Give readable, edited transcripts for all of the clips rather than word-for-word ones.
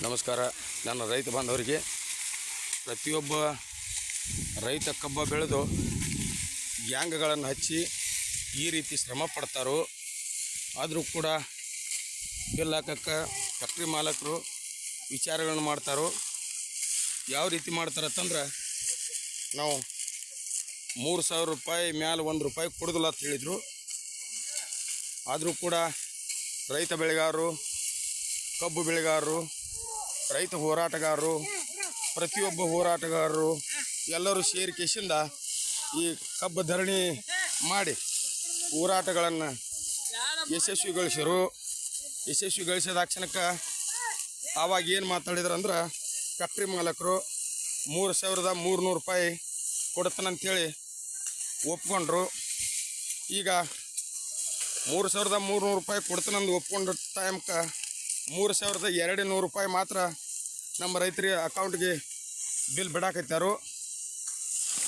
ನಮಸ್ಕಾರ. ನನ್ನ ರೈತ ಬಾಂಧವರಿಗೆ, ಪ್ರತಿಯೊಬ್ಬ ರೈತ ಕಬ್ಬ ಬೆಳೆದು ಗ್ಯಾಂಗ್ಗಳನ್ನು ಹಚ್ಚಿ ಈ ರೀತಿ ಶ್ರಮ ಪಡ್ತಾರೋ, ಆದರೂ ಕೂಡ ಬಿಲ್ ಹಾಕಕ್ಕೆ ಫ್ಯಾಕ್ಟ್ರಿ ಮಾಲಕರು ವಿಚಾರಗಳನ್ನು ಮಾಡ್ತಾರೋ. ಯಾವ ರೀತಿ ಮಾಡ್ತಾರಂತಂದ್ರೆ, ನಾವು 3,000 ರೂಪಾಯಿ ಮ್ಯಾಲೆ 1 ರೂಪಾಯಿ ಕೊಡೋದಿಲ್ಲ ಅಂತ ಹೇಳಿದರು. ಆದರೂ ಕೂಡ ರೈತ ಬೆಳೆಗಾರರು, ಕಬ್ಬು ಬೆಳೆಗಾರರು, ರೈತ ಹೋರಾಟಗಾರರು, ಪ್ರತಿಯೊಬ್ಬ ಹೋರಾಟಗಾರರು ಎಲ್ಲರೂ ಸೇರಿಕೆಯಿಂದ ಈ ಕಬ್ಬು ಧರಣಿ ಮಾಡಿ ಹೋರಾಟಗಳನ್ನು ಯಶಸ್ವಿಗೊಳಿಸಿರು. ಯಶಸ್ವಿಗೊಳಿಸಿದ ಕ್ಷಣಕ್ಕೆ ಆವಾಗ ಏನು ಮಾತಾಡಿದ್ರು ಅಂದ್ರೆ, ಫ್ಯಾಕ್ಟ್ರಿ ಮಾಲಕರು 3,300 ರೂಪಾಯಿ ಕೊಡ್ತಾನಂತೇಳಿ ಒಪ್ಕೊಂಡ್ರು. ಈಗ 3,300 ರೂಪಾಯಿ ಕೊಡ್ತಾನಂದು ಒಪ್ಕೊಂಡ ಟೈಮ್ಗೆ 3,200 ರೂಪಾಯಿ ಮಾತ್ರ ನಮ್ಮ ರೈತರಿಗೆ ಅಕೌಂಟ್ಗೆ ಬಿಲ್ ಬಿಡಾಕತ್ತಾರು.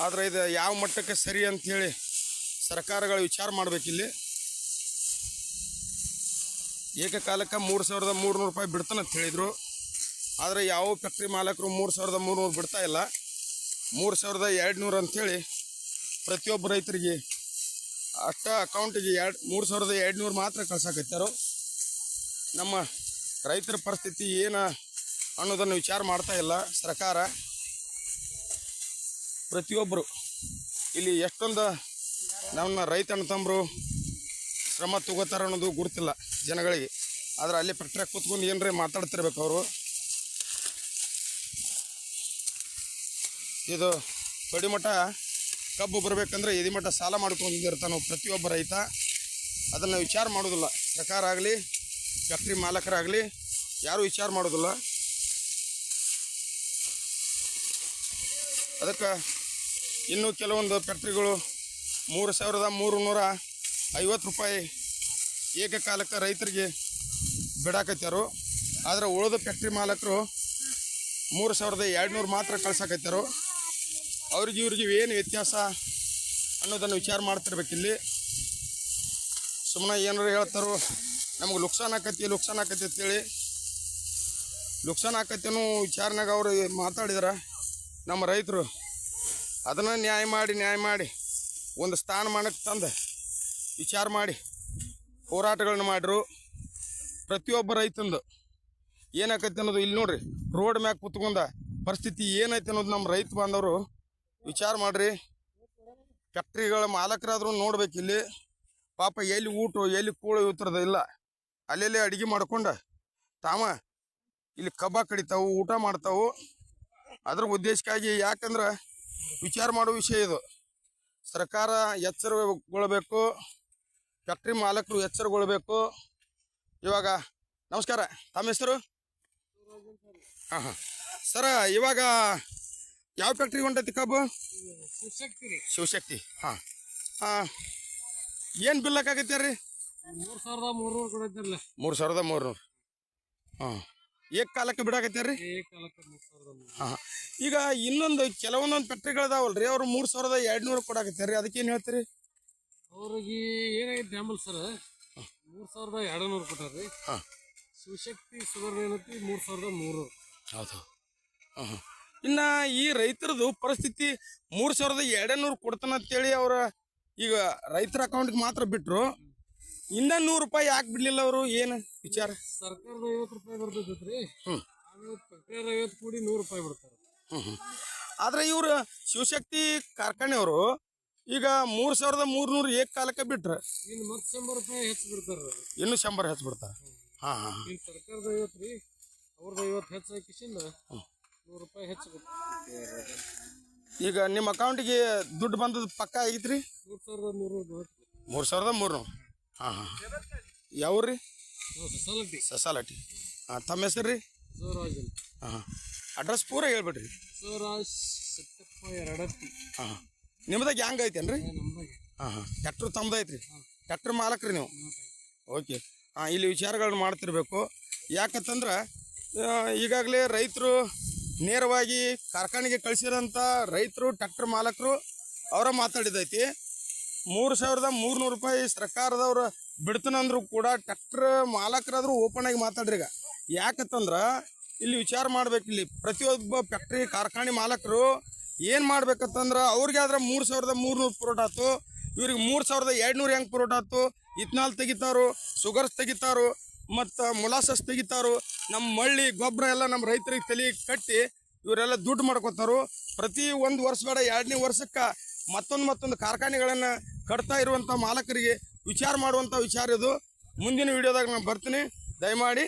ಆದರೆ ಇದು ಯಾವ ಮಟ್ಟಕ್ಕೆ ಸರಿ ಅಂಥೇಳಿ ಸರ್ಕಾರಗಳು ವಿಚಾರ ಮಾಡಬೇಕಿಲ್ಲಿ. ಏಕಕಾಲಕ್ಕೆ 3,300 ರೂಪಾಯಿ ಬಿಡ್ತಾನಂತ ಹೇಳಿದರು. ಆದರೆ ಯಾವ ಫ್ಯಾಕ್ಟ್ರಿ ಮಾಲಕರು 3,300 ಬಿಡ್ತಾ ಇಲ್ಲ. 3,200 ಅಂಥೇಳಿ ಪ್ರತಿಯೊಬ್ಬ ರೈತರಿಗೆ ಅಷ್ಟ ಅಕೌಂಟಿಗೆ 3,200 ಮಾತ್ರ ಕಳ್ಸಾಕತ್ತಾರು. ನಮ್ಮ ರೈತರ ಪರಿಸ್ಥಿತಿ ಏನು ಅನ್ನೋದನ್ನು ವಿಚಾರ ಮಾಡ್ತಾ ಇಲ್ಲ ಸರ್ಕಾರ. ಪ್ರತಿಯೊಬ್ಬರು ಇಲ್ಲಿ ಎಷ್ಟೊಂದು ನಮ್ಮ ರೈತನ ತಂಬರು ಶ್ರಮ ತಗೋತಾರೆ ಅನ್ನೋದು ಗುರುತಿಲ್ಲ ಜನಗಳಿಗೆ. ಆದರೆ ಅಲ್ಲಿ ಫ್ಯಾಕ್ಟ್ರಿಯಾಗ ಕೂತ್ಕೊಂಡು ಏನರೇ ಮಾತಾಡ್ತಿರ್ಬೇಕು ಅವರು. ಇದು ತೊಡಿಮಠ ಕಬ್ಬು ಬರಬೇಕಂದ್ರೆ ಎದಿಮಠ ಸಾಲ ಮಾಡ್ಕೊಂಡಿರ್ತಾನೆ ಪ್ರತಿಯೊಬ್ಬ ರೈತ. ಅದನ್ನು ವಿಚಾರ ಮಾಡೋದಿಲ್ಲ ಸರ್ಕಾರ ಆಗಲಿ, ಫ್ಯಾಕ್ಟ್ರಿ ಮಾಲಕರಾಗಲಿ, ಯಾರೂ ವಿಚಾರ ಮಾಡೋದಿಲ್ಲ. ಅದಕ್ಕೆ ಇನ್ನೂ ಕೆಲವೊಂದು ಫ್ಯಾಕ್ಟ್ರಿಗಳು 3,350 ರೂಪಾಯಿ ಏಕಕಾಲಕ್ಕೆ ರೈತರಿಗೆ ಬಿಡಾಕತ್ಯಾರು. ಆದರೆ ಉಳಿದ ಫ್ಯಾಕ್ಟ್ರಿ ಮಾಲಕರು 3,200 ಮಾತ್ರ ಕಳ್ಸಾಕತ್ಯಾರು. ಅವ್ರಿಗೆ ಇವ್ರಿಗೆ ಏನು ವ್ಯತ್ಯಾಸ ಅನ್ನೋದನ್ನು ವಿಚಾರ ಮಾಡ್ತಿರ್ಬೇಕಿಲ್ಲಿ. ಸುಮ್ಮನೆ ಏನಾರು ಹೇಳ್ತಾರೋ, ನಮಗೆ ನುಕ್ಸಾನ್ ಆಕತಿ ಅಂತೇಳಿ. ನುಕ್ಸಾನ್ ಆಕತಿನೂ ವಿಚಾರನಾಗ ಅವರು ಮಾತಾಡಿದ್ರೆ ನಮ್ಮ ರೈತರು ಅದನ್ನು ನ್ಯಾಯ ಮಾಡಿ ಒಂದು ಸ್ಥಾನಮಾನಕ್ಕೆ ತಂದು ವಿಚಾರ ಮಾಡಿ ಹೋರಾಟಗಳನ್ನ ಮಾಡಿರು. ಪ್ರತಿಯೊಬ್ಬ ರೈತಂದು ಏನಾಕೈತಿ ಅನ್ನೋದು ಇಲ್ಲಿ ನೋಡ್ರಿ, ರೋಡ್ ಮ್ಯಾಗ ಕುತ್ಕೊಂಡ ಪರಿಸ್ಥಿತಿ ಏನೈತೆ ಅನ್ನೋದು ನಮ್ಮ ರೈತ ಬಾಂಧವರು ವಿಚಾರ ಮಾಡಿರಿ. ಫ್ಯಾಕ್ಟ್ರಿಗಳ ಮಾಲಕರಾದರೂ ನೋಡ್ಬೇಕಿಲ್ಲಿ. ಪಾಪ ಎಲ್ಲಿ ಊಟ ಎಲ್ಲಿ ಕೂಳು ಇವತ್ತರದ ಇಲ್ಲ, ಅಲ್ಲೆಲ್ಲೇ ಅಡುಗೆ ಮಾಡ್ಕೊಂಡು ತಾವ ಇಲ್ಲಿ ಕಬ್ಬ ಕಡಿತಾವು, ಊಟ ಮಾಡ್ತಾವು. ಅದ್ರ ಉದ್ದೇಶಕ್ಕಾಗಿ, ಯಾಕಂದ್ರೆ ವಿಚಾರ ಮಾಡೋ ವಿಷಯ ಇದು. ಸರ್ಕಾರ ಎಚ್ಚರಗೊಳ್ಬೇಕು, ಫ್ಯಾಕ್ಟ್ರಿ ಮಾಲಕರು ಎಚ್ಚರಗೊಳ್ಬೇಕು. ಇವಾಗ ನಮಸ್ಕಾರ, ತಮ್ಮ ಹೆಸರು? ಹಾಂ ಸರ, ಇವಾಗ ಯಾವ ಫ್ಯಾಕ್ಟ್ರಿಗೆ ಹೊಂಟೈತಿ ಕಬ್ಬು? ಶಿವಶಕ್ತಿ. ಹಾಂ ಏನು ಬಿಲ್ ಹಾಕಾಗತ್ತೆ ರೀ? 3,300 ಕೊಡೈತಿರಲ್ಲ. 3,300. ಹಾಂ, ಕಾಲಕ್ಕೆ ಬಿಡಾಕತ್ಯಾರ ರೀ? ಹಾಂ. ಈಗ ಇನ್ನೊಂದು ಕೆಲವೊಂದೊಂದು ಫ್ಯಾಕ್ಟ್ರಿಗಳದಾವಲ್ರಿ, ಅವ್ರು 3,200 ಕೊಡಾಕತ್ಯಾರ ರೀ. ಅದಕ್ಕೇನು ಹೇಳ್ತೀರಿ? ಅವ್ರಿಗೆ ಏನಾಗೈತೆ ಅಂಬಲ್ ಸರ್, 3,200 ಕೊಟ್ಟಾರ್ರಿ. ಹಾಂ. ಶಿವಶಕ್ತಿ ಸುವರ್ಣ ಏನೈತಿ 3,300. ಹೌದು. ಹಾಂ. ಇನ್ನು ಈ ರೈತರದು ಪರಿಸ್ಥಿತಿ 3,200 ಕೊಡ್ತಾನಂತೇಳಿ ಅವ್ರ ಈಗ ರೈತರ ಅಕೌಂಟ್ಗೆ ಮಾತ್ರ ಬಿಟ್ಟರು. ಇನ್ನ 100 ರೂಪಾಯಿ ಯಾಕೆ ಬಿಡ್ಲಿಲ್ಲ ಅವರು? ಏನು ವಿಚಾರ? ಸರ್ಕಾರದ 50 ರೂಪಾಯಿ ಬರ್ತೈತ್ರಿ. ಫ್ಯಾಕ್ಟ್ರಿ 50 ಕೂಡಿ 100 ರೂಪಾಯಿ ಬಿಡ್ತಾರೆ. ಆದ್ರೆ ಇವ್ರು ಶಿವಶಕ್ತಿ ಕಾರ್ಖಾನೆಯವರು ಈಗ 3,300 ಏಕಕಾಲಕ್ಕೆ ಬಿಟ್ರೆ ಇನ್ನು ಮತ್ತೆ 100 ರೂಪಾಯಿ ಹೆಚ್ಚು ಬಿಡ್ತಾರೆ. ಇನ್ನು 100 ಹೆಚ್ಚು ಬಿಡ್ತಾರೆ. ಹಾಂ. ಇನ್ನು ಸರ್ಕಾರದ 50 ರೀ, ಅವ್ರದ್ದು 50 ಹೆಚ್ಚು ಹಾಕಿಸಿಂದ 100 ರೂಪಾಯಿ ಹೆಚ್ಚು ಬಿಡ್ತಾರೆ. ಈಗ ನಿಮ್ಮ ಅಕೌಂಟಿಗೆ ದುಡ್ಡು ಬಂದದ್ದು ಪಕ್ಕ ಆಗೈತ್ರಿ? 3,300. ಹಾಂ. ಯಾವ್ರಿ? ಸಸಾಲಟಿ. ಹಾಂ. ತಮ್ಮ ಹೆಸರು ರೀ? ಹಾಂ. ಅಡ್ರೆಸ್ ಪೂರ ಹೇಳ್ಬಿಡ್ರಿ. ಹಾಂ. ನಿಮ್ದಾಗ ಹ್ಯಾಂಗ ಐತೇನ್ರಿ? ಹಾಂ. ಟ್ಯಾಕ್ಟ್ರ್ ತಮ್ಮದು ಐತ್ರಿ? ಟ್ಯಾಕ್ಟ್ರ್ ಮಾಲಕ್ರಿ ನೀವು? ಓಕೆ. ಹಾಂ. ಇಲ್ಲಿ ವಿಚಾರಗಳನ್ನ ಮಾಡ್ತಿರ್ಬೇಕು. ಯಾಕಂತಂದ್ರೆ ಈಗಾಗಲೇ ರೈತರು ನೇರವಾಗಿ ಕಾರ್ಖಾನೆಗೆ ಕಳಿಸಿರೋಂಥ ರೈತರು, ಟ್ಯಾಕ್ಟ್ರ್ ಮಾಲಕರು ಅವರ ಮಾತಾಡಿದೈತಿ. 3,300 ರೂಪಾಯಿ ಸರ್ಕಾರದವ್ರು ಬಿಡ್ತಾನಂದ್ರು ಕೂಡ ಟ್ಯಾಕ್ಟ್ರ್ ಮಾಲಕರಾದ್ರು ಓಪನ್ ಆಗಿ ಮಾತಾಡ್ರಿ. ಈಗ ಯಾಕಂತಂದ್ರೆ ಇಲ್ಲಿ ವಿಚಾರ ಮಾಡ್ಬೇಕು. ಇಲ್ಲಿ ಪ್ರತಿಯೊಬ್ಬ ಫ್ಯಾಕ್ಟ್ರಿ ಕಾರ್ಖಾನೆ ಮಾಲಕರು ಏನು ಮಾಡ್ಬೇಕಂತಂದ್ರೆ ಅವ್ರಿಗೆ ಆದ್ರೆ 3,300 ಪುರೋಟ ಆಯ್ತು, ಇವ್ರಿಗೆ 3,200 ಹೆಂಗೆ ಪುರೋಟ ಆಯ್ತು. ಇಥನಾಲ್ ತೆಗಿತಾರೋ, ಶುಗರ್ಸ್ ತೆಗಿತಾರೋ, ಮತ್ತು ಮೊಲಾಸಸ್ ತೆಗಿತಾರೋ. ನಮ್ಮ ಮಳ್ಳಿ ಗೊಬ್ಬರ ಎಲ್ಲ ನಮ್ಮ ರೈತರಿಗೆ ತಲೆ ಕಟ್ಟಿ ಇವರೆಲ್ಲ ದುಡ್ಡು ಮಾಡ್ಕೊತಾರೋ. ಪ್ರತಿ ಒಂದು ವರ್ಷ ಬೇಡ 2ನೇ ವರ್ಷಕ್ಕೆ ಮತ್ತೊಂದು ಕಾರ್ಖಾನೆಗಳನ್ನು ಕಟ್ತಾ ಇರುವಂಥ ಮಾಲಕರಿಗೆ ವಿಚಾರ ಮಾಡುವಂಥ ವಿಚಾರ ಇದು. ಮುಂದಿನ ವಿಡಿಯೋದಾಗ ನಾನು ಬರ್ತೀನಿ. ದಯಮಾಡಿ